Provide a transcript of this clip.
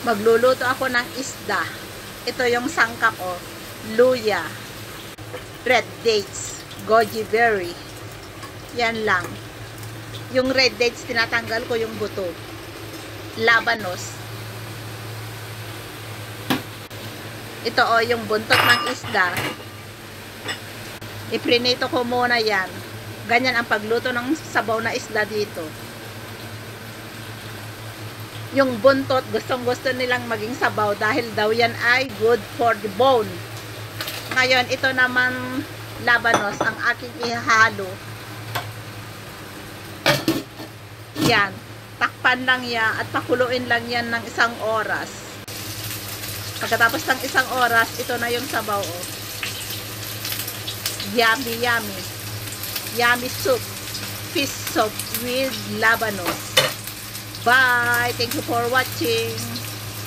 Magluluto ako ng isda. Ito yung sangkap, oh. Luya, red dates, goji berry. Yan lang. Yung red dates, tinatanggal ko yung buto. Labanos. Ito, oh, yung buntot ng isda. Iprinito ko muna yan. Ganyan ang pagluto ng sabaw na isda dito. Yung buntot, gustong-gusto nilang maging sabaw dahil daw yan ay good for the bone. Ngayon, ito naman labanos ang aking ihalo. Yan. Takpan lang yan at pakuluin lang yan ng 1 oras. Pagkatapos ng 1 oras, ito na yung sabaw. Oh. Yummy, yummy. Yummy soup. Fish soup with labanos. Bye! Thank you for watching.